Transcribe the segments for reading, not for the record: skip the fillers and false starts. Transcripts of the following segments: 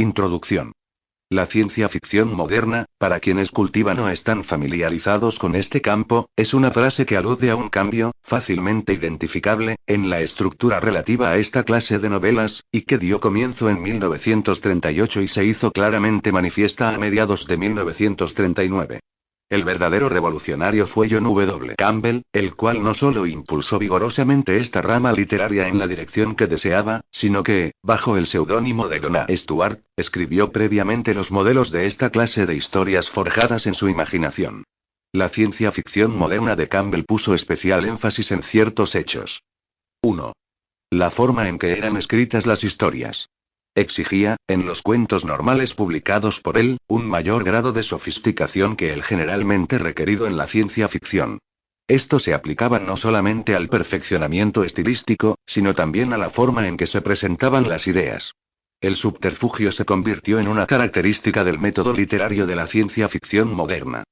Introducción. La ciencia ficción moderna, para quienes cultivan o están familiarizados con este campo, es una frase que alude a un cambio, fácilmente identificable, en la estructura relativa a esta clase de novelas, y que dio comienzo en 1938 y se hizo claramente manifiesta a mediados de 1939. El verdadero revolucionario fue John W. Campbell, el cual no solo impulsó vigorosamente esta rama literaria en la dirección que deseaba, sino que, bajo el seudónimo de Donna Stuart, escribió previamente los modelos de esta clase de historias forjadas en su imaginación. La ciencia ficción moderna de Campbell puso especial énfasis en ciertos hechos. 1. La forma en que eran escritas las historias. Exigía, en los cuentos normales publicados por él, un mayor grado de sofisticación que el generalmente requerido en la ciencia ficción. Esto se aplicaba no solamente al perfeccionamiento estilístico, sino también a la forma en que se presentaban las ideas. El subterfugio se convirtió en una característica del método literario de la ciencia ficción moderna.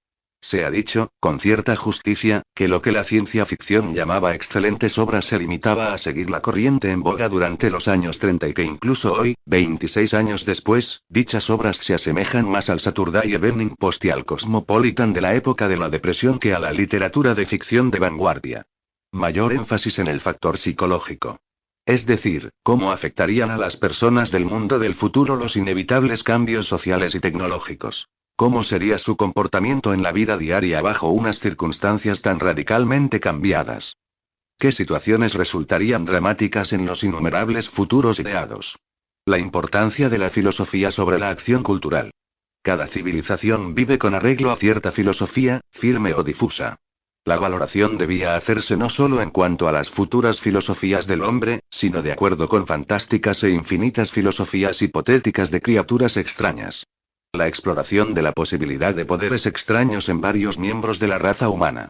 Se ha dicho, con cierta justicia, que lo que la ciencia ficción llamaba excelentes obras se limitaba a seguir la corriente en boga durante los años 30 y que incluso hoy, 26 años después, dichas obras se asemejan más al Saturday Evening Post y al Cosmopolitan de la época de la Depresión que a la literatura de ficción de vanguardia. Mayor énfasis en el factor psicológico. Es decir, cómo afectarían a las personas del mundo del futuro los inevitables cambios sociales y tecnológicos. ¿Cómo sería su comportamiento en la vida diaria bajo unas circunstancias tan radicalmente cambiadas? ¿Qué situaciones resultarían dramáticas en los innumerables futuros ideados? La importancia de la filosofía sobre la acción cultural. Cada civilización vive con arreglo a cierta filosofía, firme o difusa. La valoración debía hacerse no solo en cuanto a las futuras filosofías del hombre, sino de acuerdo con fantásticas e infinitas filosofías hipotéticas de criaturas extrañas. La exploración de la posibilidad de poderes extraños en varios miembros de la raza humana.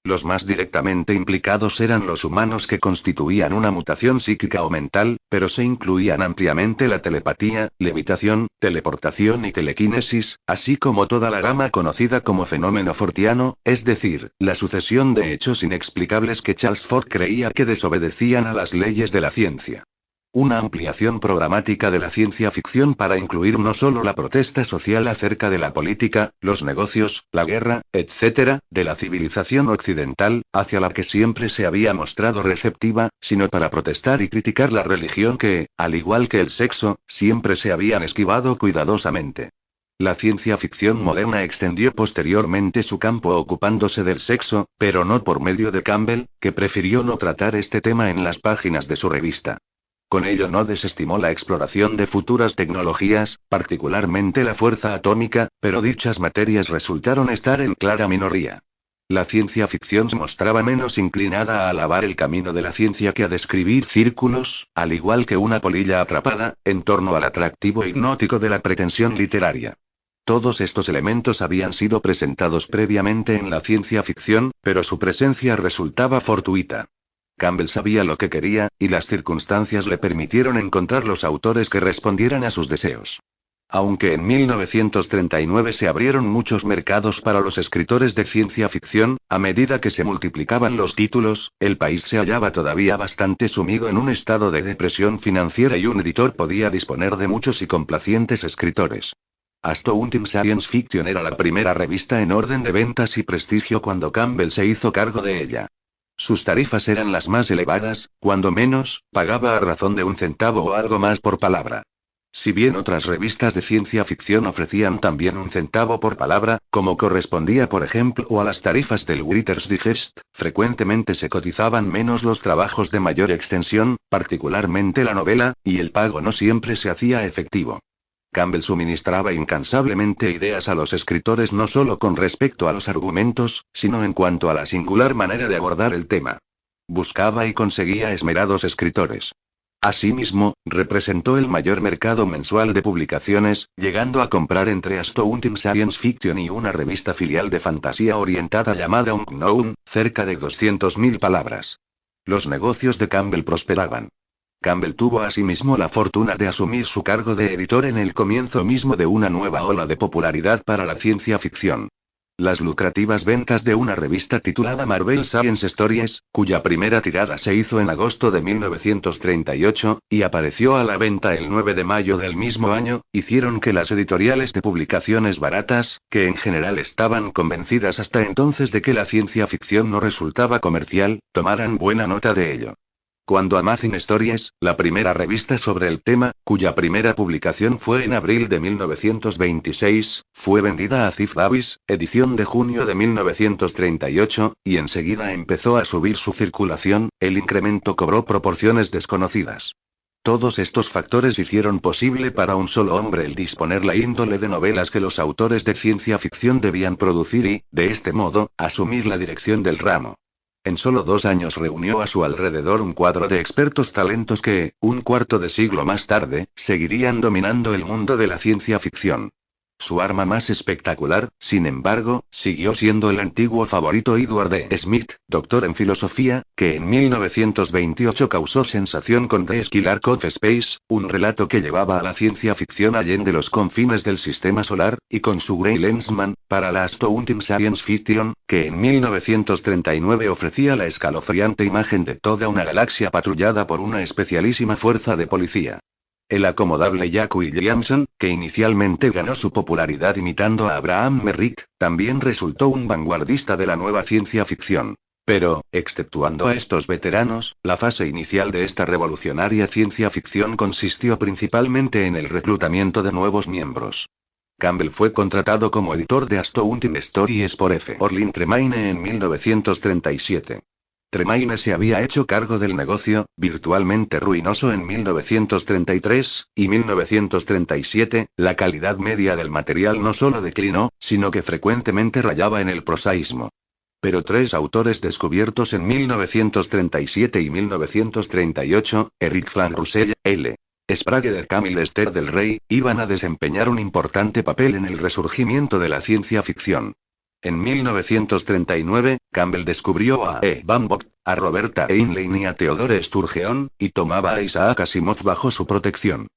Los más directamente implicados eran los humanos que constituían una mutación psíquica o mental, pero se incluían ampliamente la telepatía, levitación, teleportación y telequinesis, así como toda la gama conocida como fenómeno fortiano, es decir, la sucesión de hechos inexplicables que Charles Fort creía que desobedecían a las leyes de la ciencia. Una ampliación programática de la ciencia ficción para incluir no solo la protesta social acerca de la política, los negocios, la guerra, etc., de la civilización occidental, hacia la que siempre se había mostrado receptiva, sino para protestar y criticar la religión que, al igual que el sexo, siempre se habían esquivado cuidadosamente. La ciencia ficción moderna extendió posteriormente su campo ocupándose del sexo, pero no por medio de Campbell, que prefirió no tratar este tema en las páginas de su revista. Con ello no desestimó la exploración de futuras tecnologías, particularmente la fuerza atómica, pero dichas materias resultaron estar en clara minoría. La ciencia ficción se mostraba menos inclinada a alabar el camino de la ciencia que a describir círculos, al igual que una polilla atrapada, en torno al atractivo hipnótico de la pretensión literaria. Todos estos elementos habían sido presentados previamente en la ciencia ficción, pero su presencia resultaba fortuita. Campbell sabía lo que quería, y las circunstancias le permitieron encontrar los autores que respondieran a sus deseos. Aunque en 1939 se abrieron muchos mercados para los escritores de ciencia ficción, a medida que se multiplicaban los títulos, el país se hallaba todavía bastante sumido en un estado de depresión financiera y un editor podía disponer de muchos y complacientes escritores. Astounding Science Fiction era la primera revista en orden de ventas y prestigio cuando Campbell se hizo cargo de ella. Sus tarifas eran las más elevadas, cuando menos, pagaba a razón de 1 centavo o algo más por palabra. Si bien otras revistas de ciencia ficción ofrecían también 1 centavo por palabra, como correspondía por ejemplo a las tarifas del Writer's Digest, frecuentemente se cotizaban menos los trabajos de mayor extensión, particularmente la novela, y el pago no siempre se hacía efectivo. Campbell suministraba incansablemente ideas a los escritores no solo con respecto a los argumentos, sino en cuanto a la singular manera de abordar el tema. Buscaba y conseguía esmerados escritores. Asimismo, representó el mayor mercado mensual de publicaciones, llegando a comprar entre Astounding Science Fiction y una revista filial de fantasía orientada llamada Unknown, cerca de 200.000 palabras. Los negocios de Campbell prosperaban. Campbell tuvo asimismo la fortuna de asumir su cargo de editor en el comienzo mismo de una nueva ola de popularidad para la ciencia ficción. Las lucrativas ventas de una revista titulada Marvel Science Stories, cuya primera tirada se hizo en agosto de 1938, y apareció a la venta el 9 de mayo del mismo año, hicieron que las editoriales de publicaciones baratas, que en general estaban convencidas hasta entonces de que la ciencia ficción no resultaba comercial, tomaran buena nota de ello. Cuando Amazing Stories, la primera revista sobre el tema, cuya primera publicación fue en abril de 1926, fue vendida a Ziff Davis, edición de junio de 1938, y enseguida empezó a subir su circulación, el incremento cobró proporciones desconocidas. Todos estos factores hicieron posible para un solo hombre el disponer la índole de novelas que los autores de ciencia ficción debían producir y, de este modo, asumir la dirección del ramo. En solo 2 años reunió a su alrededor un cuadro de expertos talentos que, un cuarto de siglo más tarde, seguirían dominando el mundo de la ciencia ficción. Su arma más espectacular, sin embargo, siguió siendo el antiguo favorito Edward E. Smith, doctor en filosofía, que en 1928 causó sensación con The Skylark of Space, un relato que llevaba a la ciencia ficción allende los confines del sistema solar, y con su Grey Lensman, para la Astounding Science Fiction, que en 1939 ofrecía la escalofriante imagen de toda una galaxia patrullada por una especialísima fuerza de policía. El acomodable Jack Williamson, que inicialmente ganó su popularidad imitando a Abraham Merritt, también resultó un vanguardista de la nueva ciencia ficción. Pero, exceptuando a estos veteranos, la fase inicial de esta revolucionaria ciencia ficción consistió principalmente en el reclutamiento de nuevos miembros. Campbell fue contratado como editor de Astounding Stories por F. Orlin Tremaine en 1937. Tremaine se había hecho cargo del negocio, virtualmente ruinoso en 1933, y 1937, la calidad media del material no solo declinó, sino que frecuentemente rayaba en el prosaísmo. Pero 3 autores descubiertos en 1937 y 1938, Eric Van Russell, L. Sprague de Camille Esther del Rey, iban a desempeñar un importante papel en el resurgimiento de la ciencia ficción. En 1939, Campbell descubrió a E. Van Vogt, a Roberta Heinlein y a Theodore Sturgeon, y tomaba a Isaac Asimov bajo su protección.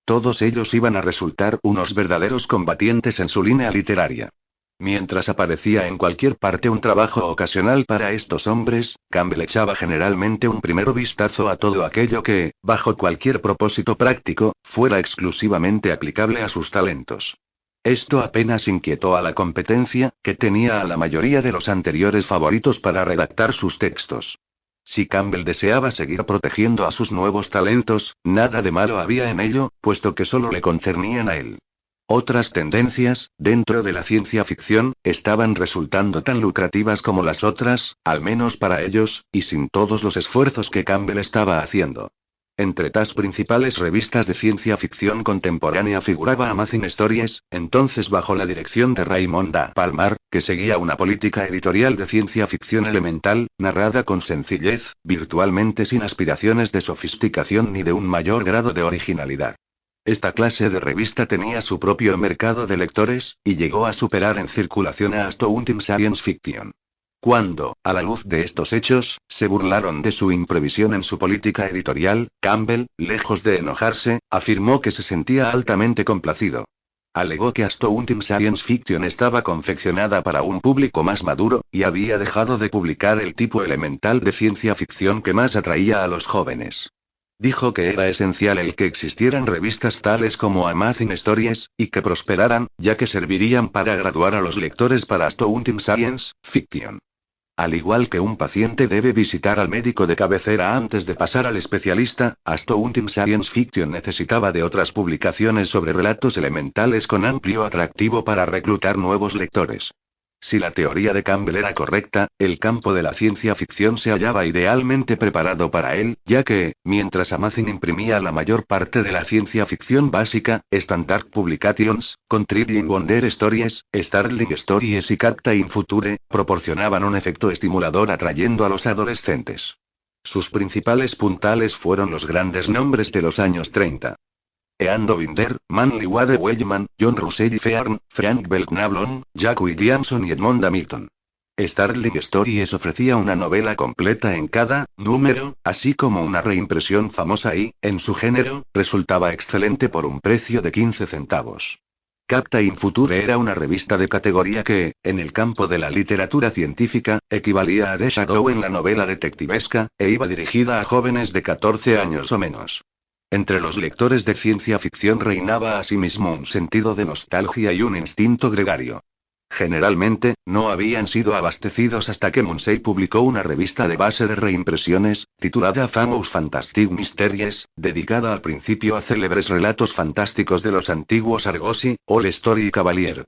Todos ellos iban a resultar unos verdaderos combatientes en su línea literaria. Mientras aparecía en cualquier parte un trabajo ocasional para estos hombres, Campbell echaba generalmente un primer vistazo a todo aquello que, bajo cualquier propósito práctico, fuera exclusivamente aplicable a sus talentos. Esto apenas inquietó a la competencia, que tenía a la mayoría de los anteriores favoritos para redactar sus textos. Si Campbell deseaba seguir protegiendo a sus nuevos talentos, nada de malo había en ello, puesto que solo le concernían a él. Otras tendencias, dentro de la ciencia ficción, estaban resultando tan lucrativas como las otras, al menos para ellos, y sin todos los esfuerzos que Campbell estaba haciendo. Entre las principales revistas de ciencia ficción contemporánea figuraba Amazing Stories, entonces bajo la dirección de Raymond A. Palmer, que seguía una política editorial de ciencia ficción elemental, narrada con sencillez, virtualmente sin aspiraciones de sofisticación ni de un mayor grado de originalidad. Esta clase de revista tenía su propio mercado de lectores, y llegó a superar en circulación a Astounding Science Fiction. Cuando, a la luz de estos hechos, se burlaron de su imprevisión en su política editorial, Campbell, lejos de enojarse, afirmó que se sentía altamente complacido. Alegó que Astounding Science Fiction estaba confeccionada para un público más maduro, y había dejado de publicar el tipo elemental de ciencia ficción que más atraía a los jóvenes. Dijo que era esencial el que existieran revistas tales como Amazing Stories, y que prosperaran, ya que servirían para graduar a los lectores para Astounding Science Fiction. Al igual que un paciente debe visitar al médico de cabecera antes de pasar al especialista, Astounding Science Fiction necesitaba de otras publicaciones sobre relatos elementales con amplio atractivo para reclutar nuevos lectores. Si la teoría de Campbell era correcta, el campo de la ciencia ficción se hallaba idealmente preparado para él, ya que, mientras Amazing imprimía la mayor parte de la ciencia ficción básica, Standard Publications, Contributing Wonder Stories, Startling Stories y Captain Future, proporcionaban un efecto estimulador atrayendo a los adolescentes. Sus principales puntales fueron los grandes nombres de los años 30. Eando Binder, Manly Wade Wellman, John Russell Fearn, Frank Belknap, Jack Williamson y Edmond Hamilton. Startling Stories ofrecía una novela completa en cada número, así como una reimpresión famosa y, en su género, resultaba excelente por un precio de 15 centavos. Captain Future era una revista de categoría que, en el campo de la literatura científica, equivalía a The Shadow en la novela detectivesca, e iba dirigida a jóvenes de 14 años o menos. Entre los lectores de ciencia ficción reinaba asimismo un sentido de nostalgia y un instinto gregario. Generalmente, no habían sido abastecidos hasta que Munsey publicó una revista de base de reimpresiones, titulada Famous Fantastic Mysteries, dedicada al principio a célebres relatos fantásticos de los antiguos Argosy, All Story y Cavalier.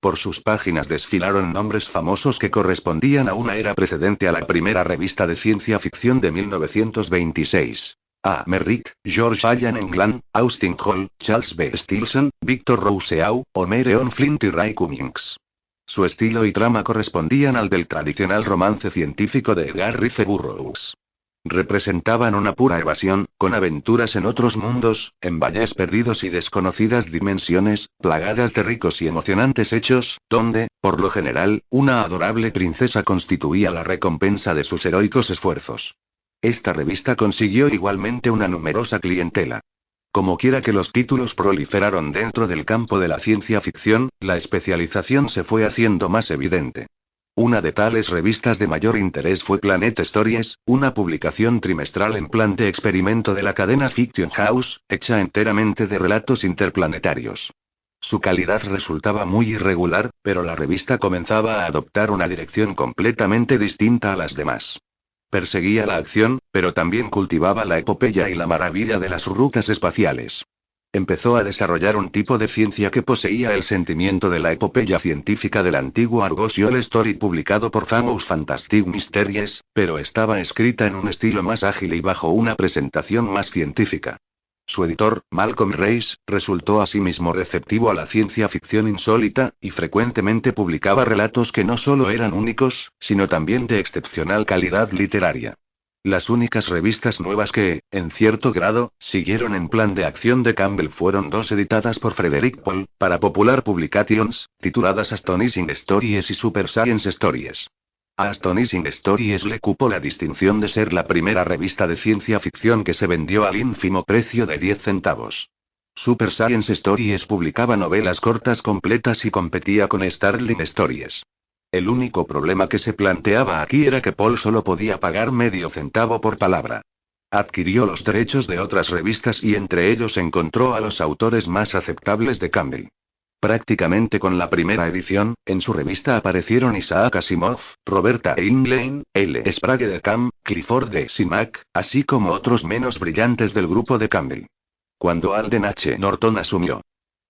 Por sus páginas desfilaron nombres famosos que correspondían a una era precedente a la primera revista de ciencia ficción de 1926. A. Merritt, George Allan England, Austin Hall, Charles B. Stilson, Victor Rousseau, Homer Eon Flint y Ray Cummings. Su estilo y trama correspondían al del tradicional romance científico de Edgar Rice Burroughs. Representaban una pura evasión, con aventuras en otros mundos, en valles perdidos y desconocidas dimensiones, plagadas de ricos y emocionantes hechos, donde, por lo general, una adorable princesa constituía la recompensa de sus heroicos esfuerzos. Esta revista consiguió igualmente una numerosa clientela. Como quiera que los títulos proliferaron dentro del campo de la ciencia ficción, la especialización se fue haciendo más evidente. Una de tales revistas de mayor interés fue Planet Stories, una publicación trimestral en plan de experimento de la cadena Fiction House, hecha enteramente de relatos interplanetarios. Su calidad resultaba muy irregular, pero la revista comenzaba a adoptar una dirección completamente distinta a las demás. Perseguía la acción, pero también cultivaba la epopeya y la maravilla de las rutas espaciales. Empezó a desarrollar un tipo de ciencia que poseía el sentimiento de la epopeya científica del antiguo Argosy All Story publicado por Famous Fantastic Mysteries, pero estaba escrita en un estilo más ágil y bajo una presentación más científica. Su editor, Malcolm Reis, resultó asimismo receptivo a la ciencia ficción insólita, y frecuentemente publicaba relatos que no solo eran únicos, sino también de excepcional calidad literaria. Las únicas revistas nuevas que, en cierto grado, siguieron en plan de acción de Campbell fueron dos editadas por Frederick Pohl, para Popular Publications, tituladas Astonishing Stories y Super Science Stories. A Astonishing Stories le cupo la distinción de ser la primera revista de ciencia ficción que se vendió al ínfimo precio de 10 centavos. Super Science Stories publicaba novelas cortas completas y competía con Startling Stories. El único problema que se planteaba aquí era que Pohl solo podía pagar medio centavo por palabra. Adquirió los derechos de otras revistas y entre ellos encontró a los autores más aceptables de Campbell. Prácticamente con la primera edición, en su revista aparecieron Isaac Asimov, Roberta Heinlein, L. Sprague de Camp, Clifford D. Simak, así como otros menos brillantes del grupo de Campbell. Cuando Alden H. Norton asumió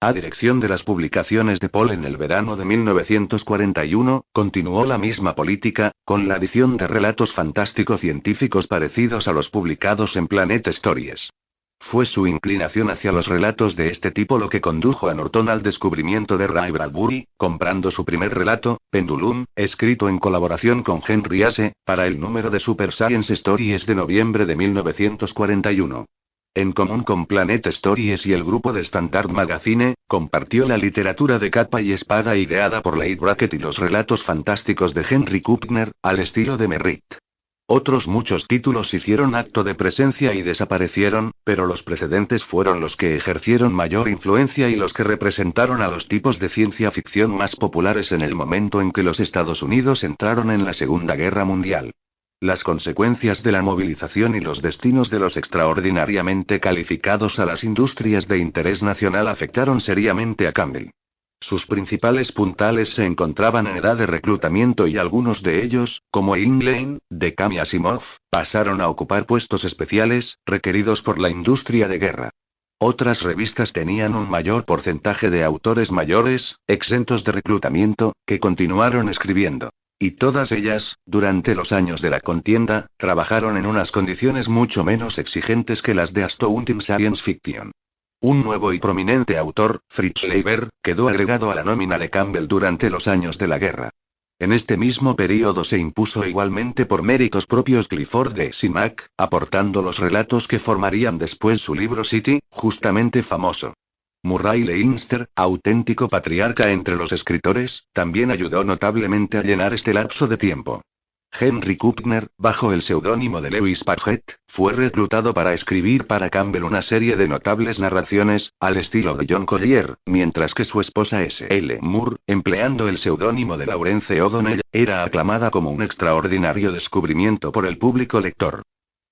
a dirección de las publicaciones de Pohl en el verano de 1941, continuó la misma política, con la adición de relatos fantástico-científicos parecidos a los publicados en Planet Stories. Fue su inclinación hacia los relatos de este tipo lo que condujo a Norton al descubrimiento de Ray Bradbury, comprando su primer relato, Pendulum, escrito en colaboración con Henry Ase, para el número de Super Science Stories de noviembre de 1941. En común con Planet Stories y el grupo de Standard Magazine, compartió la literatura de capa y espada ideada por Leigh Brackett y los relatos fantásticos de Henry Kuppner, al estilo de Merritt. Otros muchos títulos hicieron acto de presencia y desaparecieron, pero los precedentes fueron los que ejercieron mayor influencia y los que representaron a los tipos de ciencia ficción más populares en el momento en que los Estados Unidos entraron en la Segunda Guerra Mundial. Las consecuencias de la movilización y los destinos de los extraordinariamente calificados a las industrias de interés nacional afectaron seriamente a Campbell. Sus principales puntales se encontraban en edad de reclutamiento y algunos de ellos, como Heinlein, de Camp y Asimov, pasaron a ocupar puestos especiales, requeridos por la industria de guerra. Otras revistas tenían un mayor porcentaje de autores mayores, exentos de reclutamiento, que continuaron escribiendo. Y todas ellas, durante los años de la contienda, trabajaron en unas condiciones mucho menos exigentes que las de Astounding Science Fiction. Un nuevo y prominente autor, Fritz Leiber, quedó agregado a la nómina de Campbell durante los años de la guerra. En este mismo período se impuso igualmente por méritos propios Clifford D. Simak, aportando los relatos que formarían después su libro City, justamente famoso. Murray Leinster, auténtico patriarca entre los escritores, también ayudó notablemente a llenar este lapso de tiempo. Henry Kuppner, bajo el seudónimo de Lewis Padgett, fue reclutado para escribir para Campbell una serie de notables narraciones, al estilo de John Collier, mientras que su esposa S. L. Moore, empleando el seudónimo de Laurence O'Donnell, era aclamada como un extraordinario descubrimiento por el público lector.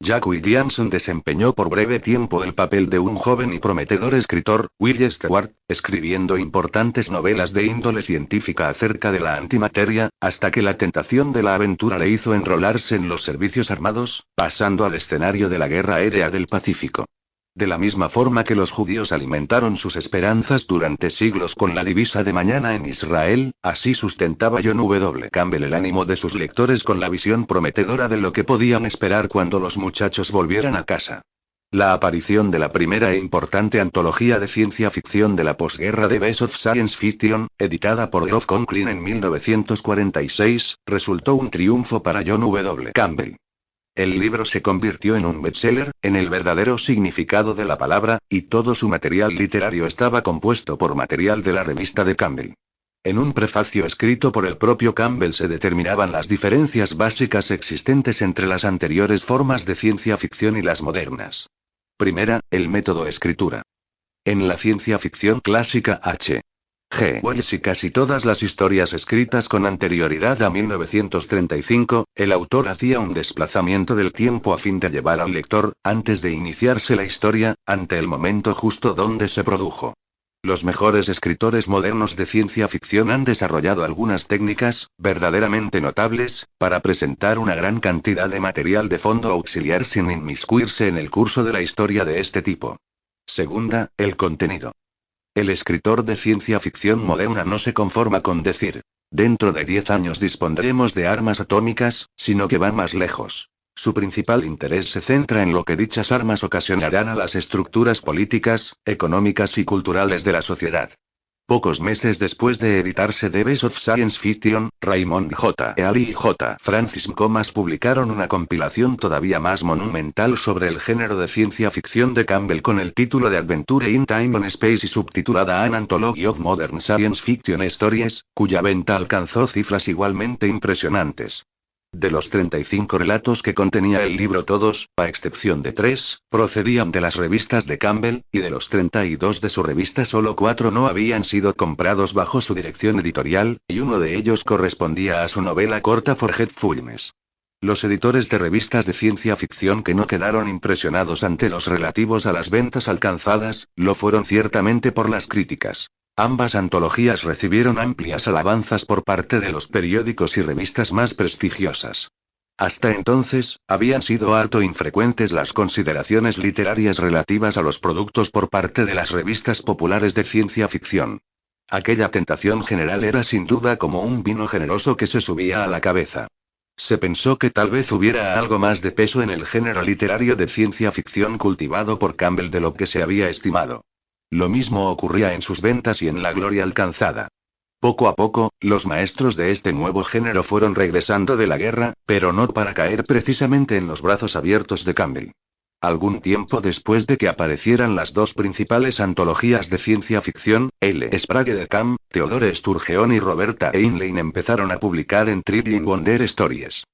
Jack Williamson desempeñó por breve tiempo el papel de un joven y prometedor escritor, Will Stewart, escribiendo importantes novelas de índole científica acerca de la antimateria, hasta que la tentación de la aventura le hizo enrolarse en los servicios armados, pasando al escenario de la Guerra Aérea del Pacífico. De la misma forma que los judíos alimentaron sus esperanzas durante siglos con la divisa de mañana en Israel, así sustentaba John W. Campbell el ánimo de sus lectores con la visión prometedora de lo que podían esperar cuando los muchachos volvieran a casa. La aparición de la primera e importante antología de ciencia ficción de la posguerra The Best of Science Fiction, editada por Geoff Conklin en 1946, resultó un triunfo para John W. Campbell. El libro se convirtió en un bestseller, en el verdadero significado de la palabra, y todo su material literario estaba compuesto por material de la revista de Campbell. En un prefacio escrito por el propio Campbell se determinaban las diferencias básicas existentes entre las anteriores formas de ciencia ficción y las modernas. Primera, el método escritura. En la ciencia ficción clásica H. G. Wells y casi todas las historias escritas con anterioridad a 1935, el autor hacía un desplazamiento del tiempo a fin de llevar al lector, antes de iniciarse la historia, ante el momento justo donde se produjo. Los mejores escritores modernos de ciencia ficción han desarrollado algunas técnicas, verdaderamente notables, para presentar una gran cantidad de material de fondo auxiliar sin inmiscuirse en el curso de la historia de este tipo. Segunda, el contenido. El escritor de ciencia ficción moderna no se conforma con decir, dentro de 10 años dispondremos de armas atómicas, sino que va más lejos. Su principal interés se centra en lo que dichas armas ocasionarán a las estructuras políticas, económicas y culturales de la sociedad. Pocos meses después de editarse The Best of Science Fiction, Raymond J. Early y J. Francis Comas publicaron una compilación todavía más monumental sobre el género de ciencia ficción de Campbell con el título de Adventure in Time and Space y subtitulada An Anthology of Modern Science Fiction Stories, cuya venta alcanzó cifras igualmente impresionantes. De los 35 relatos que contenía el libro todos, a excepción de 3, procedían de las revistas de Campbell, y de los 32 de su revista solo 4 no habían sido comprados bajo su dirección editorial, y uno de ellos correspondía a su novela corta Forgetfulness. Los editores de revistas de ciencia ficción que no quedaron impresionados ante los relativos a las ventas alcanzadas, lo fueron ciertamente por las críticas. Ambas antologías recibieron amplias alabanzas por parte de los periódicos y revistas más prestigiosas. Hasta entonces, habían sido harto infrecuentes las consideraciones literarias relativas a los productos por parte de las revistas populares de ciencia ficción. Aquella tentación general era sin duda como un vino generoso que se subía a la cabeza. Se pensó que tal vez hubiera algo más de peso en el género literario de ciencia ficción cultivado por Campbell de lo que se había estimado. Lo mismo ocurría en sus ventas y en la gloria alcanzada. Poco a poco, los maestros de este nuevo género fueron regresando de la guerra, pero no para caer precisamente en los brazos abiertos de Campbell. Algún tiempo después de que aparecieran las dos principales antologías de ciencia ficción, L. Sprague de Camp, Theodore Sturgeon y Roberta Heinlein empezaron a publicar en Thrilling Wonder Stories.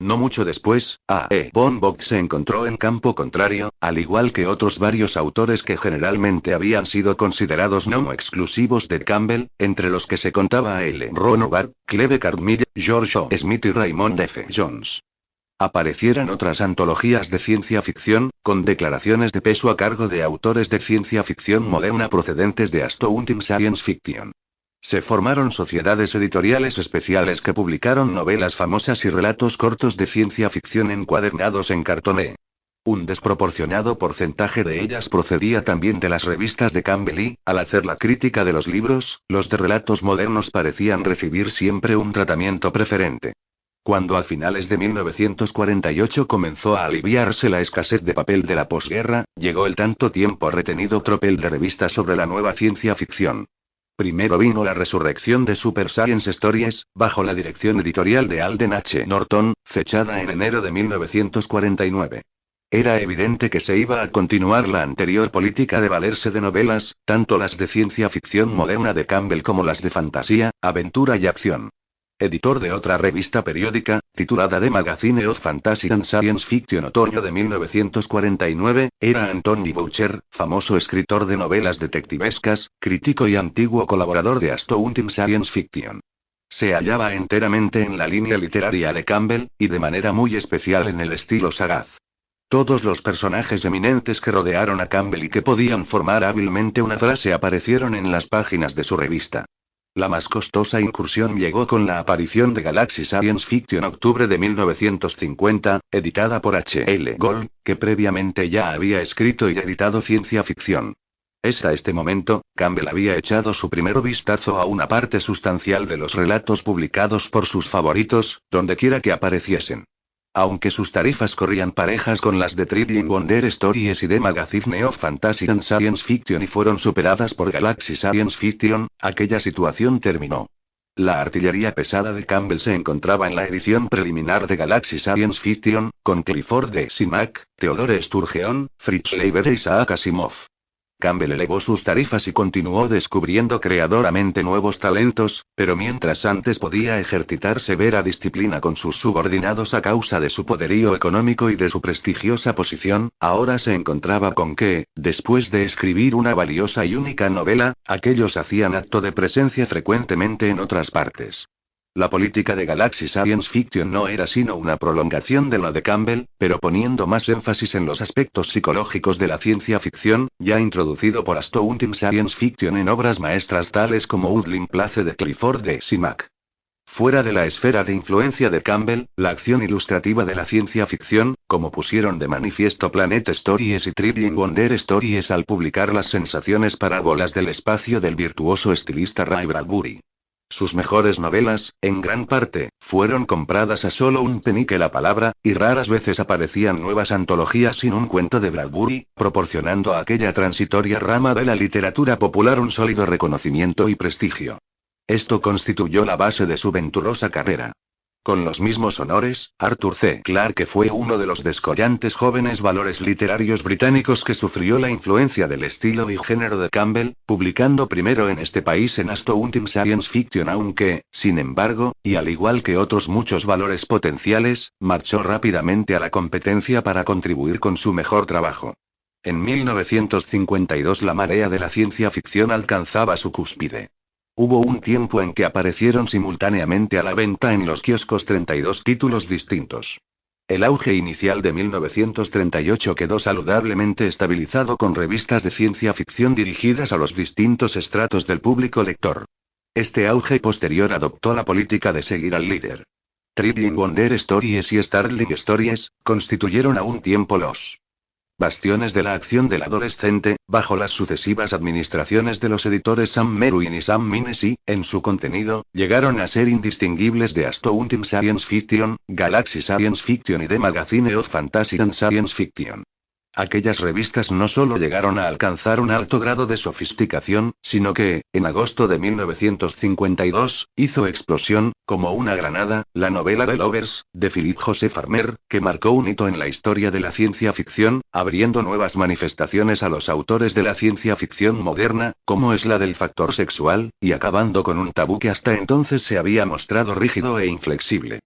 No mucho después, A. E. von Vogt se encontró en campo contrario, al igual que otros varios autores que generalmente habían sido considerados no exclusivos de Campbell, entre los que se contaba a L. Ron Hubbard, Cleve Cartmille, George O. Smith y Raymond F. Jones. Aparecieran otras antologías de ciencia ficción, con declaraciones de peso a cargo de autores de ciencia ficción moderna procedentes de Astounding Science Fiction. Se formaron sociedades editoriales especiales que publicaron novelas famosas y relatos cortos de ciencia ficción encuadernados en cartoné. Un desproporcionado porcentaje de ellas procedía también de las revistas de Campbell y, al hacer la crítica de los libros, los de relatos modernos parecían recibir siempre un tratamiento preferente. Cuando a finales de 1948 comenzó a aliviarse la escasez de papel de la posguerra, llegó el tanto tiempo retenido tropel de revistas sobre la nueva ciencia ficción. Primero vino la resurrección de Super Science Stories, bajo la dirección editorial de Alden H. Norton, fechada en enero de 1949. Era evidente que se iba a continuar la anterior política de valerse de novelas, tanto las de ciencia ficción moderna de Campbell como las de fantasía, aventura y acción. editor de otra revista periódica, titulada The Magazine of Fantasy and Science Fiction otoño de 1949, era Anthony Boucher, famoso escritor de novelas detectivescas, crítico y antiguo colaborador de Astounding Science Fiction. Se hallaba enteramente en la línea literaria de Campbell, y de manera muy especial en el estilo sagaz. Todos los personajes eminentes que rodearon a Campbell y que podían formar hábilmente una frase aparecieron en las páginas de su revista. La más costosa incursión llegó con la aparición de Galaxy Science Fiction octubre de 1950, editada por H.L. Gold, que previamente ya había escrito y editado ciencia ficción. Hasta este momento, Campbell había echado su primer vistazo a una parte sustancial de los relatos publicados por sus favoritos, dondequiera que apareciesen. Aunque sus tarifas corrían parejas con las de Thrilling Wonder Stories y The Magazine of Fantasy and Science Fiction y fueron superadas por Galaxy Science Fiction, aquella situación terminó. La artillería pesada de Campbell se encontraba en la edición preliminar de Galaxy Science Fiction, con Clifford D. Simak, Theodore Sturgeon, Fritz Leiber e Isaac Asimov. Campbell elevó sus tarifas y continuó descubriendo creadoramente nuevos talentos, pero mientras antes podía ejercitar severa disciplina con sus subordinados a causa de su poderío económico y de su prestigiosa posición, ahora se encontraba con que, después de escribir una valiosa y única novela, aquellos hacían acto de presencia frecuentemente en otras partes. La política de Galaxy Science Fiction no era sino una prolongación de la de Campbell, pero poniendo más énfasis en los aspectos psicológicos de la ciencia ficción, ya introducido por Astounding Science Fiction en obras maestras tales como Woodling Place de Clifford D. Simak. Fuera de la esfera de influencia de Campbell, la acción ilustrativa de la ciencia ficción, como pusieron de manifiesto Planet Stories y Thrilling Wonder Stories al publicar las sensaciones parábolas del espacio del virtuoso estilista Ray Bradbury. Sus mejores novelas, en gran parte, fueron compradas a solo un penique la palabra, y raras veces aparecían nuevas antologías sin un cuento de Bradbury, proporcionando a aquella transitoria rama de la literatura popular un sólido reconocimiento y prestigio. Esto constituyó la base de su venturosa carrera. Con los mismos honores, Arthur C. Clarke fue uno de los descollantes jóvenes valores literarios británicos que sufrió la influencia del estilo y género de Campbell, publicando primero en este país en Astounding Science Fiction aunque, sin embargo, y al igual que otros muchos valores potenciales, marchó rápidamente a la competencia para contribuir con su mejor trabajo. En 1952 la marea de la ciencia ficción alcanzaba su cúspide. Hubo un tiempo en que aparecieron simultáneamente a la venta en los kioscos 32 títulos distintos. El auge inicial de 1938 quedó saludablemente estabilizado con revistas de ciencia ficción dirigidas a los distintos estratos del público lector. Este auge posterior adoptó la política de seguir al líder. Thrilling Wonder Stories y Startling Stories constituyeron a un tiempo los bastiones de la acción del adolescente, bajo las sucesivas administraciones de los editores Sam Merwin y Sam Menes y, en su contenido, llegaron a ser indistinguibles de Astounding Science Fiction, Galaxy Science Fiction y The Magazine of Fantasy and Science Fiction. Aquellas revistas no solo llegaron a alcanzar un alto grado de sofisticación, sino que, en agosto de 1952, hizo explosión, como una granada, la novela The Lovers, de Philip Joseph Farmer, que marcó un hito en la historia de la ciencia ficción, abriendo nuevas manifestaciones a los autores de la ciencia ficción moderna, como es la del factor sexual, y acabando con un tabú que hasta entonces se había mostrado rígido e inflexible.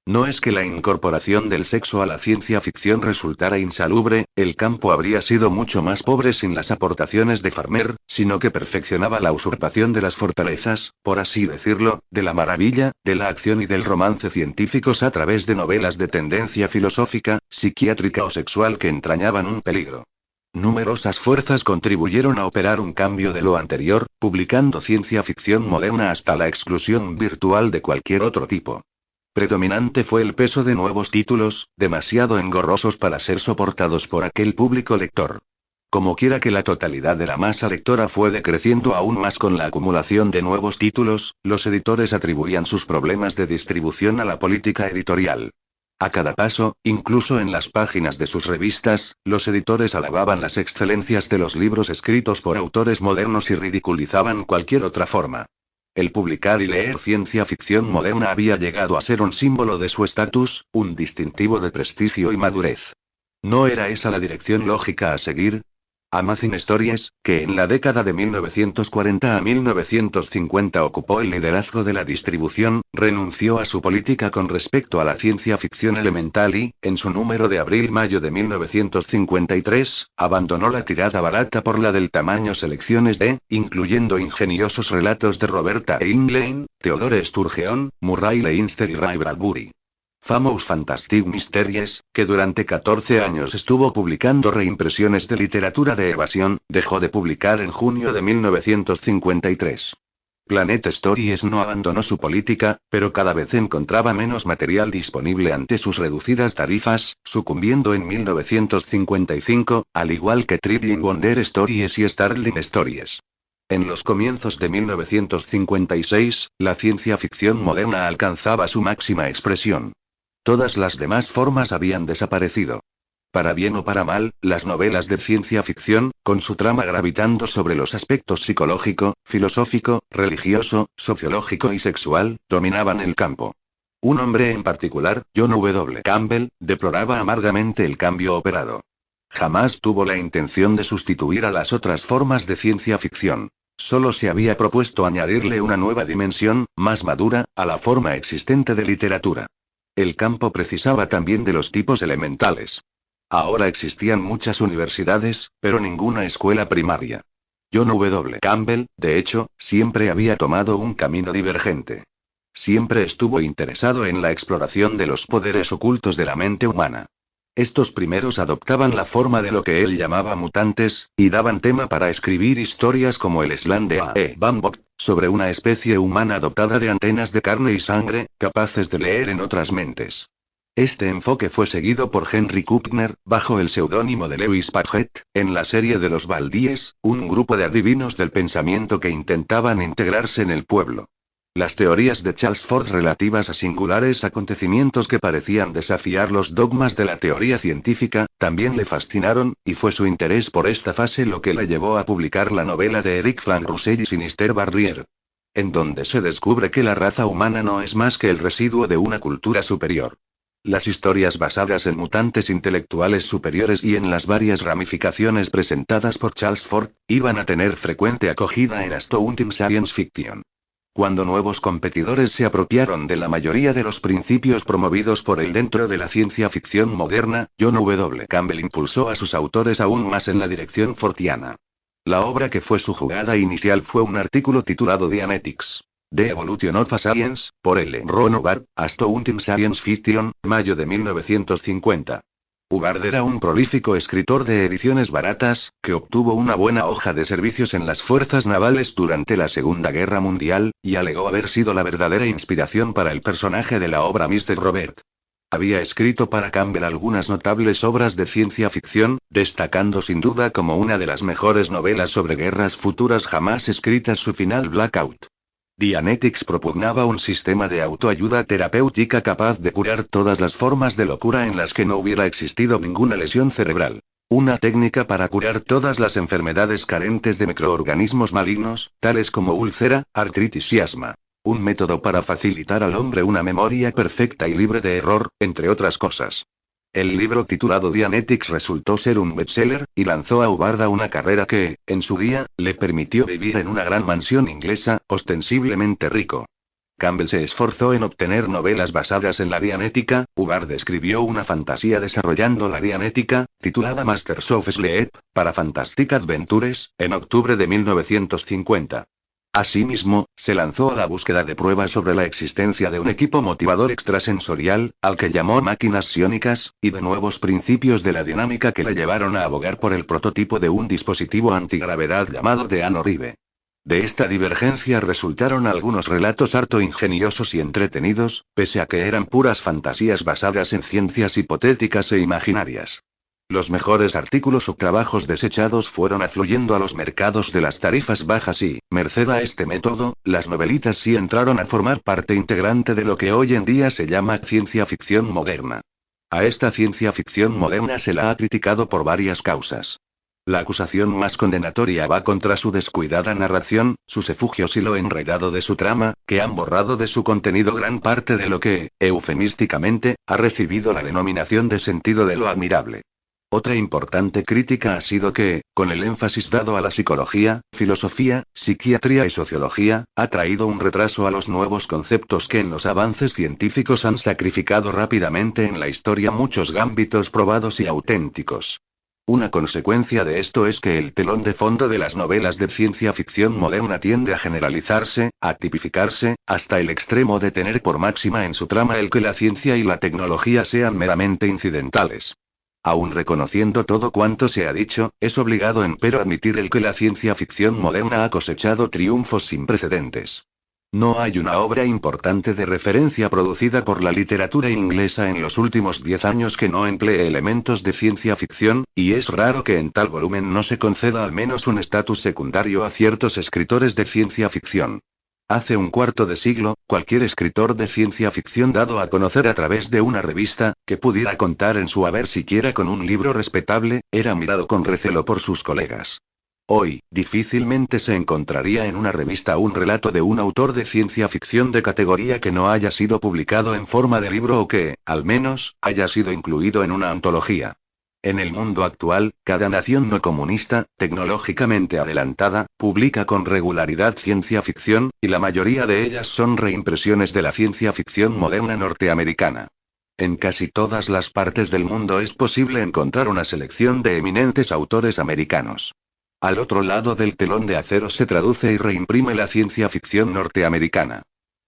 No es que la incorporación del sexo a la ciencia ficción resultara insalubre, el campo habría sido mucho más pobre sin las aportaciones de Farmer, sino que perfeccionaba la usurpación de las fortalezas, por así decirlo, de la maravilla, de la acción y del romance científicos a través de novelas de tendencia filosófica, psiquiátrica o sexual que entrañaban un peligro. Numerosas fuerzas contribuyeron a operar un cambio de lo anterior, publicando ciencia ficción moderna hasta la exclusión virtual de cualquier otro tipo. Predominante fue el peso de nuevos títulos, demasiado engorrosos para ser soportados por aquel público lector. Como quiera que la totalidad de la masa lectora fue decreciendo aún más con la acumulación de nuevos títulos, los editores atribuían sus problemas de distribución a la política editorial. A cada paso, incluso en las páginas de sus revistas, los editores alababan las excelencias de los libros escritos por autores modernos y ridiculizaban cualquier otra forma. El publicar y leer ciencia ficción moderna había llegado a ser un símbolo de su estatus, un distintivo de prestigio y madurez. ¿No era esa la dirección lógica a seguir? Amazing Stories, que en la década de 1940 a 1950 ocupó el liderazgo de la distribución, renunció a su política con respecto a la ciencia ficción elemental y, en su número de abril-mayo de 1953, abandonó la tirada barata por la del tamaño selecciones de, incluyendo ingeniosos relatos de Roberta Heinlein, Theodore Sturgeon, Murray Leinster y Ray Bradbury. Famous Fantastic Mysteries, que durante 14 años estuvo publicando reimpresiones de literatura de evasión, dejó de publicar en junio de 1953. Planet Stories no abandonó su política, pero cada vez encontraba menos material disponible ante sus reducidas tarifas, sucumbiendo en 1955, al igual que Thrilling Wonder Stories y Startling Stories. En los comienzos de 1956, la ciencia ficción moderna alcanzaba su máxima expresión. Todas las demás formas habían desaparecido. Para bien o para mal, las novelas de ciencia ficción, con su trama gravitando sobre los aspectos psicológico, filosófico, religioso, sociológico y sexual, dominaban el campo. Un hombre en particular, John W. Campbell, deploraba amargamente el cambio operado. Jamás tuvo la intención de sustituir a las otras formas de ciencia ficción. Solo se había propuesto añadirle una nueva dimensión, más madura, a la forma existente de literatura. El campo precisaba también de los tipos elementales. Ahora existían muchas universidades, pero ninguna escuela primaria. John W. Campbell, de hecho, siempre había tomado un camino divergente. Siempre estuvo interesado en la exploración de los poderes ocultos de la mente humana. Estos primeros adoptaban la forma de lo que él llamaba mutantes, y daban tema para escribir historias como el slam de A.E. Bambot, sobre una especie humana dotada de antenas de carne y sangre, capaces de leer en otras mentes. Este enfoque fue seguido por Henry Kuppner, bajo el seudónimo de Lewis Padgett, en la serie de los Baldíes, un grupo de adivinos del pensamiento que intentaban integrarse en el pueblo. Las teorías de Charles Fort relativas a singulares acontecimientos que parecían desafiar los dogmas de la teoría científica, también le fascinaron, y fue su interés por esta fase lo que le llevó a publicar la novela de Eric Flank Russell y Sinister Barrier, en donde se descubre que la raza humana no es más que el residuo de una cultura superior. Las historias basadas en mutantes intelectuales superiores y en las varias ramificaciones presentadas por Charles Fort, iban a tener frecuente acogida en Astounding Science Fiction. Cuando nuevos competidores se apropiaron de la mayoría de los principios promovidos por él dentro de la ciencia ficción moderna, John W. Campbell impulsó a sus autores aún más en la dirección fortiana. La obra que fue su jugada inicial fue un artículo titulado Dianetics, The Evolution of a Science, por L. Ron Hubbard, Astounding Science Fiction, mayo de 1950. Hubbard era un prolífico escritor de ediciones baratas, que obtuvo una buena hoja de servicios en las fuerzas navales durante la Segunda Guerra Mundial, y alegó haber sido la verdadera inspiración para el personaje de la obra Mr. Robert. Había escrito para Campbell algunas notables obras de ciencia ficción, destacando sin duda como una de las mejores novelas sobre guerras futuras jamás escritas su final Blackout. Dianetics propugnaba un sistema de autoayuda terapéutica capaz de curar todas las formas de locura en las que no hubiera existido ninguna lesión cerebral. Una técnica para curar todas las enfermedades carentes de microorganismos malignos, tales como úlcera, artritis y asma. Un método para facilitar al hombre una memoria perfecta y libre de error, entre otras cosas. El libro titulado Dianetics resultó ser un bestseller, y lanzó a Hubbard a una carrera que, en su día, le permitió vivir en una gran mansión inglesa, ostensiblemente rico. Campbell se esforzó en obtener novelas basadas en la dianética. Hubbard escribió una fantasía desarrollando la dianética, titulada Masters of Sleep, para Fantastic Adventures, en octubre de 1950. Asimismo, se lanzó a la búsqueda de pruebas sobre la existencia de un equipo motivador extrasensorial, al que llamó máquinas psiónicas, y de nuevos principios de la dinámica que le llevaron a abogar por el prototipo de un dispositivo antigravedad llamado de Anoribe. De esta divergencia resultaron algunos relatos harto ingeniosos y entretenidos, pese a que eran puras fantasías basadas en ciencias hipotéticas e imaginarias. Los mejores artículos o trabajos desechados fueron afluyendo a los mercados de las tarifas bajas y, merced a este método, las novelitas sí entraron a formar parte integrante de lo que hoy en día se llama ciencia ficción moderna. A esta ciencia ficción moderna se la ha criticado por varias causas. La acusación más condenatoria va contra su descuidada narración, sus efugios y lo enredado de su trama, que han borrado de su contenido gran parte de lo que, eufemísticamente, ha recibido la denominación de sentido de lo admirable. Otra importante crítica ha sido que, con el énfasis dado a la psicología, filosofía, psiquiatría y sociología, ha traído un retraso a los nuevos conceptos que en los avances científicos han sacrificado rápidamente en la historia muchos ámbitos probados y auténticos. Una consecuencia de esto es que el telón de fondo de las novelas de ciencia ficción moderna tiende a generalizarse, a tipificarse, hasta el extremo de tener por máxima en su trama el que la ciencia y la tecnología sean meramente incidentales. Aun reconociendo todo cuanto se ha dicho, es obligado empero admitir el que la ciencia ficción moderna ha cosechado triunfos sin precedentes. No hay una obra importante de referencia producida por la literatura inglesa en los últimos 10 años que no emplee elementos de ciencia ficción, y es raro que en tal volumen no se conceda al menos un estatus secundario a ciertos escritores de ciencia ficción. Hace un cuarto de siglo, cualquier escritor de ciencia ficción dado a conocer a través de una revista, que pudiera contar en su haber siquiera con un libro respetable, era mirado con recelo por sus colegas. Hoy, difícilmente se encontraría en una revista un relato de un autor de ciencia ficción de categoría que no haya sido publicado en forma de libro o que, al menos, haya sido incluido en una antología. En el mundo actual, cada nación no comunista, tecnológicamente adelantada, publica con regularidad ciencia ficción, y la mayoría de ellas son reimpresiones de la ciencia ficción moderna norteamericana. En casi todas las partes del mundo es posible encontrar una selección de eminentes autores americanos. Al otro lado del telón de acero se traduce y reimprime la ciencia ficción norteamericana.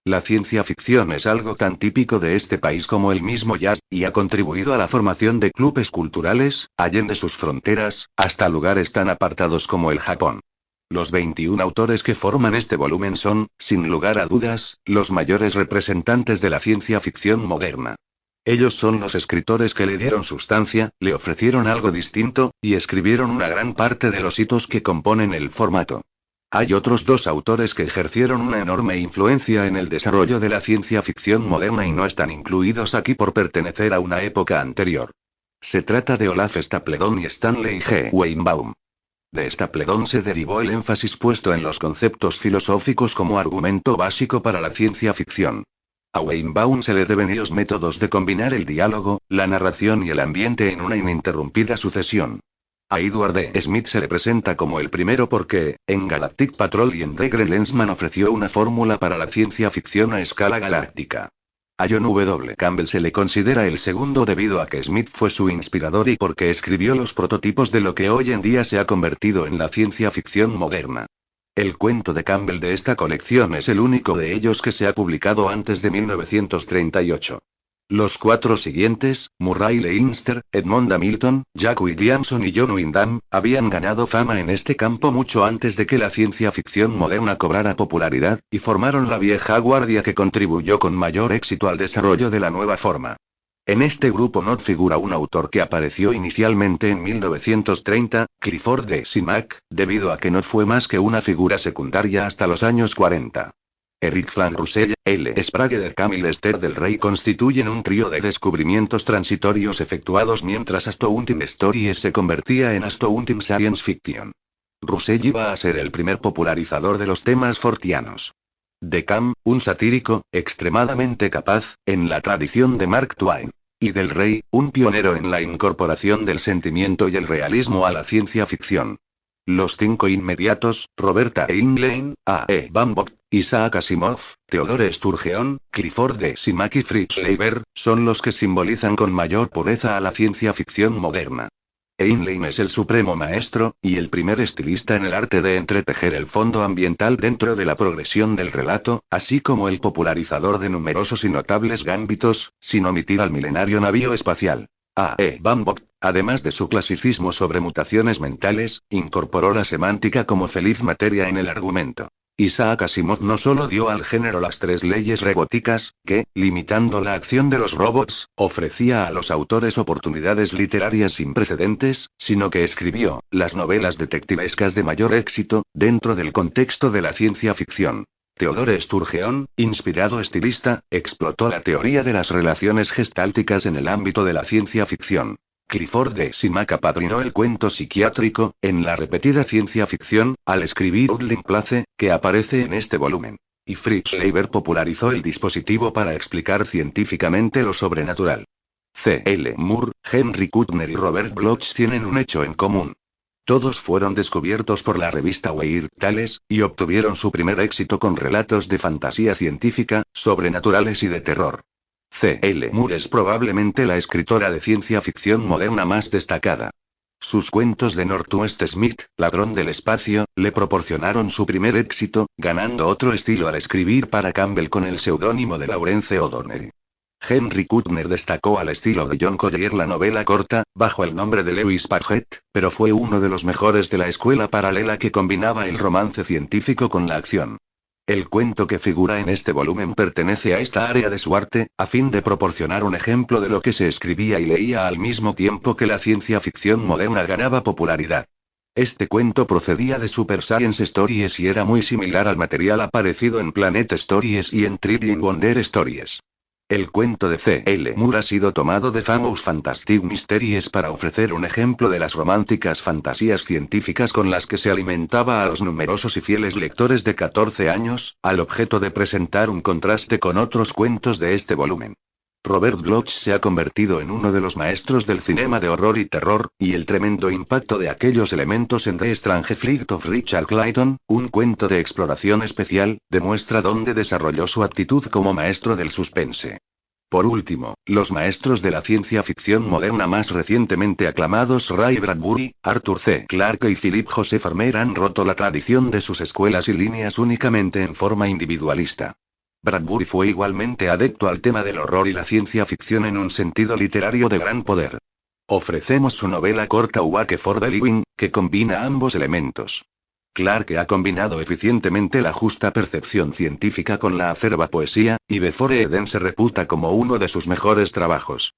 La ciencia ficción es algo tan típico de este país como el mismo jazz, y ha contribuido a la formación de clubes culturales, allende sus fronteras, hasta lugares tan apartados como el Japón. Los 21 autores que forman este volumen son, sin lugar a dudas, los mayores representantes de la ciencia ficción moderna. Ellos son los escritores que le dieron sustancia, le ofrecieron algo distinto, y escribieron una gran parte de los hitos que componen el formato. Hay otros dos autores que ejercieron una enorme influencia en el desarrollo de la ciencia ficción moderna y no están incluidos aquí por pertenecer a una época anterior. Se trata de Olaf Stapledon y Stanley G. Weinbaum. De Stapledon se derivó el énfasis puesto en los conceptos filosóficos como argumento básico para la ciencia ficción. A Weinbaum se le deben ellos métodos de combinar el diálogo, la narración y el ambiente en una ininterrumpida sucesión. A Edward D. Smith se le presenta como el primero porque, en Galactic Patrol y en The Green Lensman ofreció una fórmula para la ciencia ficción a escala galáctica. A John W. Campbell se le considera el segundo debido a que Smith fue su inspirador y porque escribió los prototipos de lo que hoy en día se ha convertido en la ciencia ficción moderna. El cuento de Campbell de esta colección es el único de ellos que se ha publicado antes de 1938. Los cuatro siguientes, Murray Leinster, Edmond Hamilton, Jack Williamson y John Wyndham, habían ganado fama en este campo mucho antes de que la ciencia ficción moderna cobrara popularidad, y formaron la vieja guardia que contribuyó con mayor éxito al desarrollo de la nueva forma. En este grupo no figura un autor que apareció inicialmente en 1930, Clifford D. Simak, debido a que no fue más que una figura secundaria hasta los años 40. Eric Flan Russell, L. Sprague de Camille Esther del Rey constituyen un trío de descubrimientos transitorios efectuados mientras Astounding Stories se convertía en Astounding Science Fiction. Russell iba a ser el primer popularizador de los temas fortianos. De Cam, un satírico, extremadamente capaz, en la tradición de Mark Twain. Y del Rey, un pionero en la incorporación del sentimiento y el realismo a la ciencia ficción. Los cinco inmediatos, Roberta Heinlein, A. E. Bambock, Isaac Asimov, Theodore Sturgeon, Clifford D. Simak y Fritz Leiber, son los que simbolizan con mayor pureza a la ciencia ficción moderna. Heinlein es el supremo maestro, y el primer estilista en el arte de entretejer el fondo ambiental dentro de la progresión del relato, así como el popularizador de numerosos y notables gámbitos, sin omitir al milenario navío espacial. A. E. Bambock, además de su clasicismo sobre mutaciones mentales, incorporó la semántica como feliz materia en el argumento. Isaac Asimov no solo dio al género las tres leyes robóticas, que, limitando la acción de los robots, ofrecía a los autores oportunidades literarias sin precedentes, sino que escribió las novelas detectivescas de mayor éxito, dentro del contexto de la ciencia ficción. Theodore Sturgeon, inspirado estilista, explotó la teoría de las relaciones gestálticas en el ámbito de la ciencia ficción. Clifford D. Simak apadrinó el cuento psiquiátrico, en la repetida ciencia ficción, al escribir Udling Place, que aparece en este volumen. Y Fritz Leiber popularizó el dispositivo para explicar científicamente lo sobrenatural. C. L. Moore, Henry Kuttner y Robert Bloch tienen un hecho en común. Todos fueron descubiertos por la revista Weird Tales, y obtuvieron su primer éxito con relatos de fantasía científica, sobrenaturales y de terror. C. L. Moore es probablemente la escritora de ciencia ficción moderna más destacada. Sus cuentos de Northwest Smith, Ladrón del Espacio, le proporcionaron su primer éxito, ganando otro estilo al escribir para Campbell con el seudónimo de Laurence O'Donnell. Henry Kuttner destacó al estilo de John Collier la novela corta, bajo el nombre de Lewis Paget, pero fue uno de los mejores de la escuela paralela que combinaba el romance científico con la acción. El cuento que figura en este volumen pertenece a esta área de su arte, a fin de proporcionar un ejemplo de lo que se escribía y leía al mismo tiempo que la ciencia ficción moderna ganaba popularidad. Este cuento procedía de Super Science Stories y era muy similar al material aparecido en Planet Stories y en Thrilling Wonder Stories. El cuento de C. L. Moore ha sido tomado de Famous Fantastic Mysteries para ofrecer un ejemplo de las románticas fantasías científicas con las que se alimentaba a los numerosos y fieles lectores de 14 años, al objeto de presentar un contraste con otros cuentos de este volumen. Robert Bloch se ha convertido en uno de los maestros del cinema de horror y terror, y el tremendo impacto de aquellos elementos en The Strange Flight of Richard Clayton, un cuento de exploración especial, demuestra dónde desarrolló su aptitud como maestro del suspense. Por último, los maestros de la ciencia ficción moderna más recientemente aclamados Ray Bradbury, Arthur C. Clarke y Philip Joseph Farmer han roto la tradición de sus escuelas y líneas únicamente en forma individualista. Bradbury fue igualmente adepto al tema del horror y la ciencia ficción en un sentido literario de gran poder. Ofrecemos su novela corta Wake for the Living, que combina ambos elementos. Clarke ha combinado eficientemente la justa percepción científica con la acerba poesía, y Before Eden se reputa como uno de sus mejores trabajos.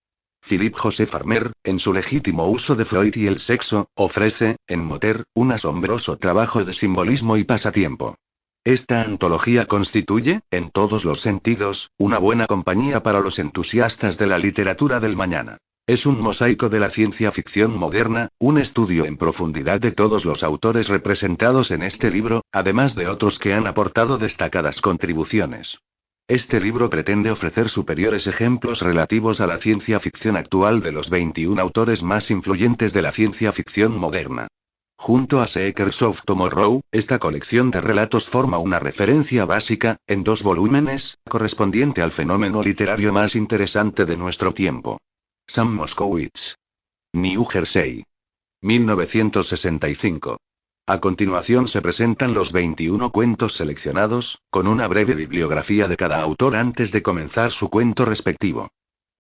Philip Joseph Farmer, en su legítimo uso de Freud y el sexo, ofrece, en Moter, un asombroso trabajo de simbolismo y pasatiempo. Esta antología constituye, en todos los sentidos, una buena compañía para los entusiastas de la literatura del mañana. Es un mosaico de la ciencia ficción moderna, un estudio en profundidad de todos los autores representados en este libro, además de otros que han aportado destacadas contribuciones. Este libro pretende ofrecer superiores ejemplos relativos a la ciencia ficción actual de los 21 autores más influyentes de la ciencia ficción moderna. Junto a Seekers of Tomorrow, esta colección de relatos forma una referencia básica, en 2 volúmenes, correspondiente al fenómeno literario más interesante de nuestro tiempo. Sam Moskowitz. New Jersey. 1965. A continuación se presentan los 21 cuentos seleccionados, con una breve bibliografía de cada autor antes de comenzar su cuento respectivo.